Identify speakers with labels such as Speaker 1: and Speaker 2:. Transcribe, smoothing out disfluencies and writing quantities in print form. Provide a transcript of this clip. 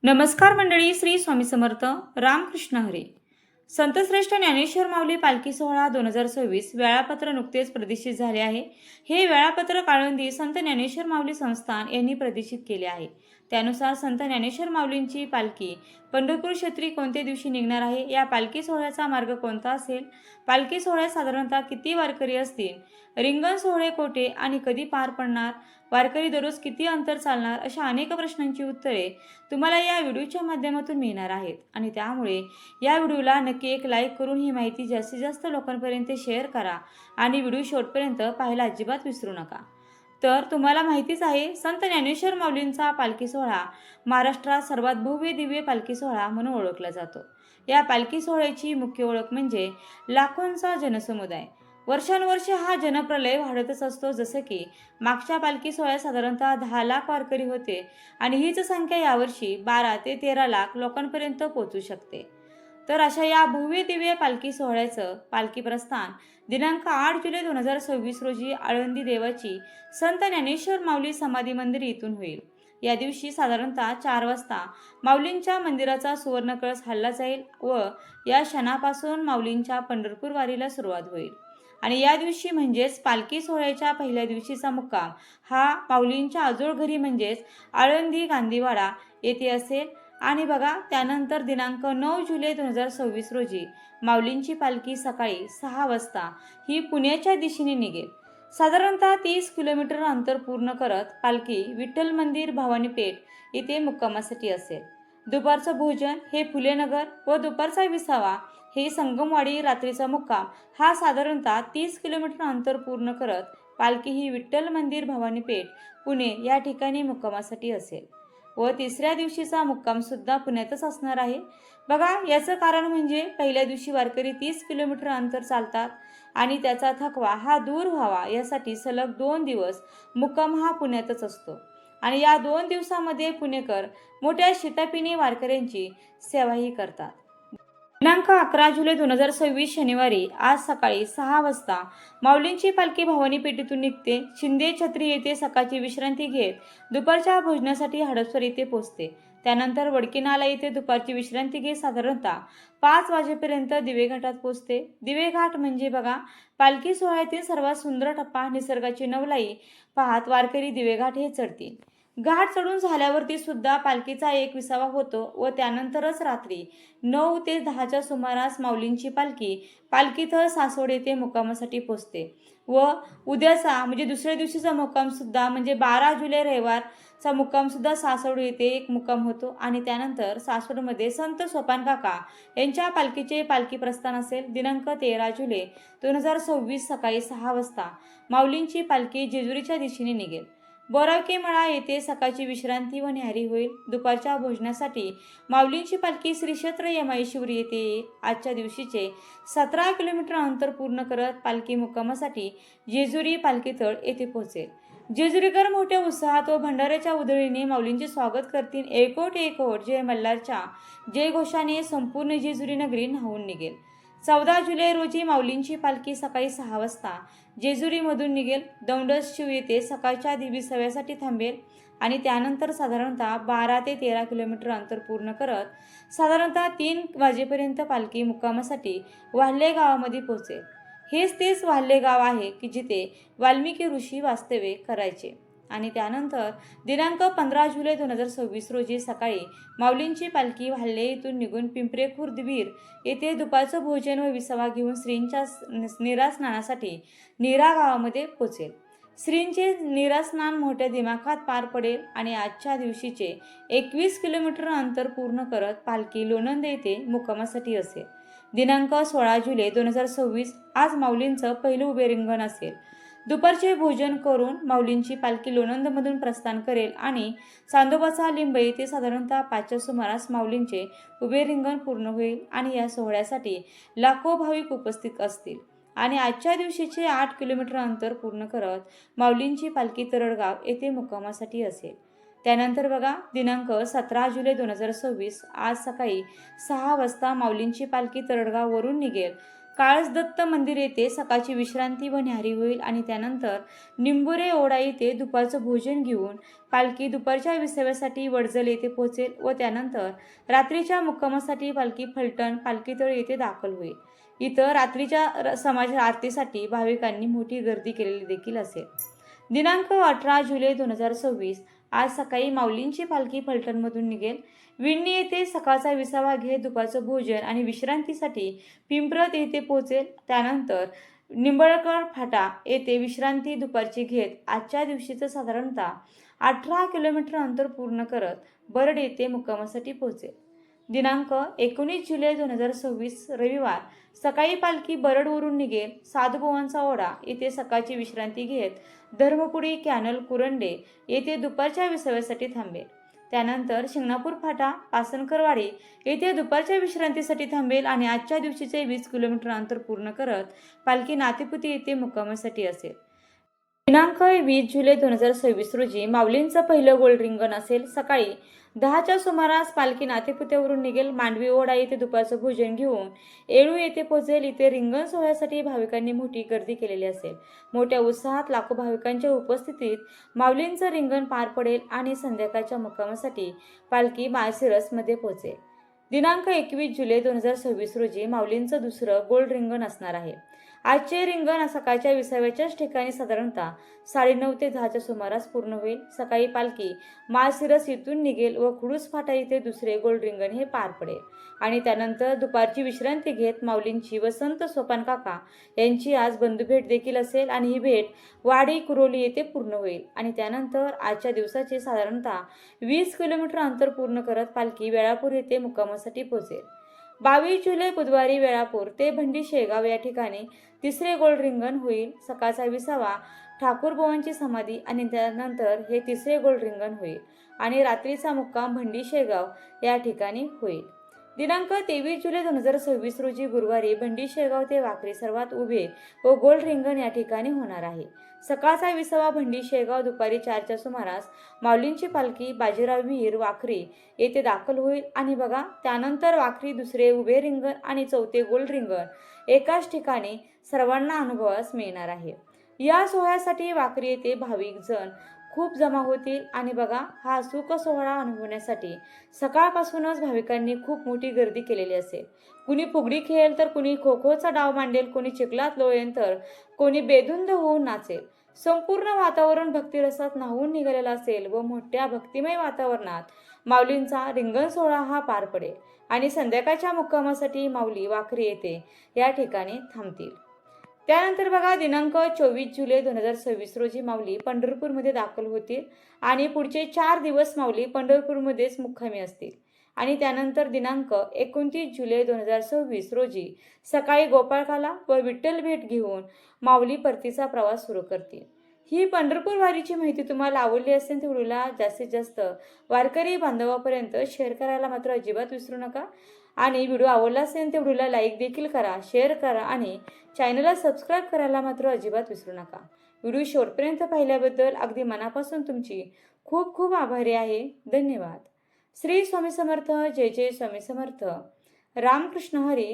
Speaker 1: नमस्कार मंडळी, श्री स्वामी समर्थ. रामकृष्ण हरी. संतश्रेष्ठ ज्ञानेश्वर माऊली पालखी सोहळा 2026 वेळापत्र नुकतेच प्रदर्शित झाले आहे. हे वेळापत्रक आळंदी संत ज्ञानेश्वर माऊली संस्थान यांनी प्रदर्शित केले आहे. त्यानुसार संत ज्ञानेश्वर माऊलींची पालखी पंढरपूर क्षेत्री कोणत्या दिवशी निघणार आहे, या पालखी सोहळ्याचा मार्ग कोणता असेल, पालखी सोहळ्यात साधारणतः किती वारकरी असतील, रिंगण सोहळे कोठे आणि कधी पार पडणार, वारकरी दररोज किती अंतर चालणार, अशा अनेक प्रश्नांची उत्तरे तुम्हाला या व्हिडिओच्या माध्यमातून मिळणार आहेत. आणि त्यामुळे या व्हिडिओला नक्की एक लाईक करून ही माहिती जास्तीत जास्त लोकांपर्यंत शेअर करा आणि व्हिडिओ शेवटपर्यंत पाहायला अजिबात विसरू नका. तर तुम्हाला माहितीच आहे, संत ज्ञानेश्वर माऊलींचा पालखी सोहळा महाराष्ट्रात सर्वात भव्य दिव्य पालखी सोहळा म्हणून ओळखला जातो. या पालखी सोहळ्याची मुख्य ओळख म्हणजे लाखोंचा जनसमुदाय. वर्षानुवर्ष हा जनप्रलय वाढतच असतो. जसं की मागच्या पालखी सोहळ्यात साधारणतः 10 लाख वारकरी होते आणि हीच संख्या यावर्षी 12 ते 13 लाख लोकांपर्यंत पोहोचू शकते. तर अशा या भव्य दिव्य पालखी सोहळ्याचं पालखी प्रस्थान दिनांक 8 जुलै 2026 रोजी आळंदी देवाची संत ज्ञानेश्वर माऊली समाधी मंदिर इथून होईल. या दिवशी साधारणतः 4 वाजता माऊलींच्या मंदिराचा सुवर्ण कळस हलला जाईल व या क्षणापासून माऊलींच्या पंढरपूर वारीला सुरुवात होईल. आणि या दिवशी म्हणजेच पालखी सोहळ्याच्या पहिल्या दिवशीचा मुक्काम हा माऊलींच्या आजोळ घरी म्हणजेच आळंदी गांधीवाडा येथे असेल. आणि बघा, त्यानंतर दिनांक 9 जुलै 2026 रोजी माऊलींची पालखी सकाळी 6 वाजता ही पुण्याच्या दिशेने निघेल. साधारणतः 30 किलोमीटर अंतर पूर्ण करत पालखी विठ्ठल मंदिर भवानीपेठ येथे मुक्कामासाठी असेल. दुपारचं भोजन हे फुलेनगर व दुपारचा विसावा हे संगमवाडी, रात्रीचा मुक्काम हा साधारणतः 30 किलोमीटर अंतर पूर्ण करत पालखी ही विठ्ठल मंदिर भवानीपेठ पुणे या ठिकाणी मुक्कामासाठी असेल व तिसऱ्या दिवशीचा मुक्काम सुद्धा पुण्यातच असणार आहे. बघा, याचं कारण म्हणजे पहिल्या दिवशी वारकरी 30 किलोमीटर अंतर चालतात आणि त्याचा थकवा हा दूर व्हावा यासाठी सलग 2 दिवस मुक्काम हा पुण्यातच असतो. आणि या 2 दिवसामध्ये पुणेकर मोठ्या शिताफीने वारकऱ्यांची सेवाही करतात. दिनांक 11 जुलै 2026 शनिवारी आज सकाळी 6 वाजता माऊलींची पालखी भवानी पेठेतून निघते. शिंदे छत्री येथे सकाळची विश्रांती घेत दुपारच्या भोजनासाठी हडपसर येथे पोहोचते. त्यानंतर वडकीनाला येथे दुपारची विश्रांती घेत साधारणतः 5 वाजेपर्यंत दिवेघाटात पोहोचते. दिवेघाट म्हणजे बघा, पालखी सोहळ्यातील सर्वात सुंदर टप्पा. निसर्गाची नवलाई पाहत वारकरी दिवेघाट हे चढतील. घाट चढून झाल्यावरती सुद्धा पालखीचा एक विसावा होतो व त्यानंतरच रात्री 9 ते 10च्या सुमारास माऊलींची पालखी पालखीथळ सासवड येथे मुक्कामासाठी पोहोचते व उद्याचा म्हणजे दुसऱ्या दिवशीचा मुक्काम सुद्धा म्हणजे 12 जुलै रविवारचा मुक्काम सुद्धा सासवड येथे एक मुक्काम होतो. आणि त्यानंतर सासवडमध्ये संत सोपान काका यांच्या पालखीचे पालखी प्रस्थान असेल. दिनांक 13 जुलै 2026 सकाळी 6 वाजता माऊलींची पालखी जेजुरीच्या दिशेने निघेल. बोरावके मळा येथे सकाळची विश्रांती व न्याहारी होईल. दुपारच्या भोजनासाठी माऊलींची पालखी श्री क्षेत्र यमाईशिवरी येथे येईल. आजच्या दिवशीचे 17 किलोमीटर अंतर पूर्ण करत पालखी मुक्कामासाठी जेजुरी पालखीतळ येथे पोहोचेल. जेजुरीकर मोठ्या उत्साहात व भंडाऱ्याच्या उधळीने माऊलींचे स्वागत करतील. एकोट एकोट जय मल्हारच्या जयघोषाने संपूर्ण जेजुरी नगरी न्हावून निघेल. 14 जुलै रोजी माऊलींची पालखी सकाळी 6 वाजता जेजुरीमधून निघेल. दौंडशिव येथे सकाळच्या विसाव्यासाठी थांबेल आणि त्यानंतर साधारणतः 12 ते 13 किलोमीटर अंतर पूर्ण करत साधारणतः 3 वाजेपर्यंत पालखी मुक्कामासाठी वाल्हे गावामध्ये पोहोचेल. हेच तेच वाल्हे गाव आहे की जिथे वाल्मिकी ऋषी वास्तव्य करायचे. आणि त्यानंतर दिनांक 15 जुलै 2026 रोजी सकाळी माऊलींची पालखी वाल्हे येथून निघून पिंपरे खुर्द वीर येथे दुपारचं भोजन व विसावा घेऊन श्रींच्या नीरा स्नानासाठी नीरा गावामध्ये पोचेल. श्रींचे नीरा स्नान मोठ्या दिमाखात पार पडेल आणि आजच्या दिवशीचे 21 किलोमीटर अंतर पूर्ण करत पालखी लोणंद येथे मुक्कामासाठी असेल. दिनांक 16 जुलै 2026 आज माऊलींचं पहिलं उभे रिंगण असेल. दुपारचे भोजन करून माऊलींची पालखी लोणंदमधून प्रस्थान करेल आणि चांदोबाचा लिंब येथे साधारणतः 5च्या सुमारास माऊलींचे उभे रिंगण पूर्ण होईल. आणि या सोहळ्यासाठी लाखो भाविक उपस्थित असतील. आणि आजच्या दिवशीचे 8 किलोमीटर अंतर पूर्ण करत माऊलींची पालखी तरडगाव येथे मुक्कामासाठी असेल. त्यानंतर बघा, दिनांक 17 जुलै 2026 आज सकाळी 6 वाजता माऊलींची पालखी तरडगाववरून निघेल. काळसदत्त मंदिर येथे सकाळची विश्रांती व न्याहारी होईल आणि त्यानंतर निंबोरे ओढा येथे दुपारचं भोजन घेऊन पालखी दुपारच्या विसाव्यासाठी वडजल येथे पोहोचेल व त्यानंतर रात्रीच्या मुक्कामासाठी पालखी फलटण पालखीतळ येथे दाखल होईल. इथं रात्रीच्या समाज आरतीसाठी भाविकांनी मोठी गर्दी केलेली देखील असेल. दिनांक 18 जुलै 2026 आज सकाळी माऊलींची पालखी फलटणमधून निघेल. विडणी येथे सकाळचा विसावा घेत दुपारचं भोजन आणि विश्रांतीसाठी पिंपरत येथे पोहोचेल. त्यानंतर निंबळकर फाटा येथे विश्रांती दुपारची घेत आजच्या दिवशीचं साधारणतः 18 किलोमीटर अंतर पूर्ण करत बरड येथे मुक्कामासाठी पोहोचेल. दिनांक 19 जुलै 2026 रविवार सकाळी पालखी बरडवरून निघेल. साधुबुवांचा ओढा येथे सकाळची विश्रांती घेत धर्मपुरी कॅनल कुरंडे येथे दुपारच्या विसाव्यासाठी थांबेल. त्यानंतर शिंगणापूर फाटा पासनकरवाडी येथे दुपारच्या विश्रांतीसाठी थांबेल आणि आजच्या दिवशीचे 20 किलोमीटर अंतर पूर्ण करत पालखी नातेपुती येथे मुक्कामासाठी असेल. दिनांक 20 जुलै 2026 रोजी माऊलींचं पहिलं गोल्ड रिंगण असेल. सकाळी 10च्या सुमारास पालखी नातेपुत्यावरून निघेल. मांडवी ओढा येथे दुपारचं भोजन घेऊन येळू येथे पोहोचेल. इथे रिंगण सोहळ्यासाठी भाविकांनी मोठी गर्दी केलेली असेल. मोठ्या उत्साहात लाखो भाविकांच्या उपस्थितीत माऊलींचं रिंगण पार पडेल आणि संध्याकाळच्या मुक्कामासाठी पालखी माळशिरसमध्ये पोहोचेल. दिनांक 21 जुलै 2026 रोजी माऊलींचं दुसरं गोल्ड रिंगण असणार आहे. आजचे रिंगण सकाळच्या विसाव्याच्याच ठिकाणी साधारणतः 9:30 ते 10च्या सुमारास पूर्ण होईल. सकाळी पालखी माळशिरस येथून निघेल व खुडूस फाटा येथे दुसरे गोल्ड रिंगण हे पार पडेल आणि त्यानंतर दुपारची विश्रांती घेत माऊलींची व संत सोपान काका यांची आज बंधुभेट देखील असेल आणि ही भेट वाडी कुरोली येथे पूर्ण होईल आणि त्यानंतर आजच्या दिवसाचे साधारणतः 20 किलोमीटर अंतर पूर्ण करत पालखी वेळापूर येथे मुक्कामासाठी पोहोचेल. 22 जुलै बुधवारी वेळापूर ते भंडी शेगाव या ठिकाणी तिसरे गोल्ड रिंगण होईल. सकाळचा विसावा ठाकूरबुवांची समाधी आणि त्यानंतर हे तिसरे गोल्ड रिंगण होईल आणि रात्रीचा मुक्काम भंडी शेगाव या ठिकाणी होईल. दिनांक 23 जुलै 2026 रोजी गुरुवारी भंडी शेगाव ते वाखरी सर्वात उभे व गोल्ड रिंगण या ठिकाणी होणार आहे. सकाळचा विसावा भंडी शेगाव दुपारी 4च्या सुमारास माऊलींची पालखी बाजीराव विहीर वाखरी येथे दाखल होईल आणि बघा त्यानंतर वाखरी दुसरे उभे रिंगण आणि चौथे गोल्ड रिंगण एकाच ठिकाणी सर्वांना अनुभवास मिळणार आहे. या सोहळ्यासाठी वाखरी येथे भाविक जण खूप जमा होतील आणि बघा हा सुख सोहळा अनुभवण्यासाठी सकाळपासूनच भाविकांनी खूप मोठी गर्दी केलेली असेल. कुणी फुगडी खेळेल तर कुणी खो खोचा डाव मांडेल, कोणी चिखलात लोळेल तर कोणी बेधुंद होऊन नाचेल. संपूर्ण वातावरण भक्तिरसात न्हावून निघालेलं असेल व मोठ्या भक्तिमय वातावरणात माऊलींचा रिंगण सोहळा हा पार पडेल आणि संध्याकाळच्या मुक्कामासाठी माऊली वाखरी येथे या ठिकाणी थांबतील. त्यानंतर बघा दिनांक 24 जुलै 2026 रोजी माऊली पंढरपूरमध्ये दाखल होतील आणि पुढचे 4 दिवस माऊली पंढरपूरमध्येच मुक्कामी असतील आणि त्यानंतर दिनांक 29 जुलै 2026 रोजी सकाळी गोपाळकाला व विठ्ठल भेट घेऊन माऊली परतीचा प्रवास सुरू करतील. ही पंढरपूर वारीची माहिती तुम्हाला आवडली असेल तर व्हिडिओला जास्तीत जास्त वारकरी बांधवापर्यंत शेअर करायला मात्र अजिबात विसरू नका आणि व्हिडिओ आवडला असेल तर व्हिडिओला लाईक देखील करा, शेअर करा आणि चॅनलला सबस्क्राईब करायला मात्र अजिबात विसरू नका. व्हिडिओ शेवटपर्यंत पाहिल्याबद्दल अगदी मनापासून तुमची खूप खूप आभारी आहे. धन्यवाद. श्री स्वामी समर्थ. जय जय स्वामी समर्थ. रामकृष्ण हरी.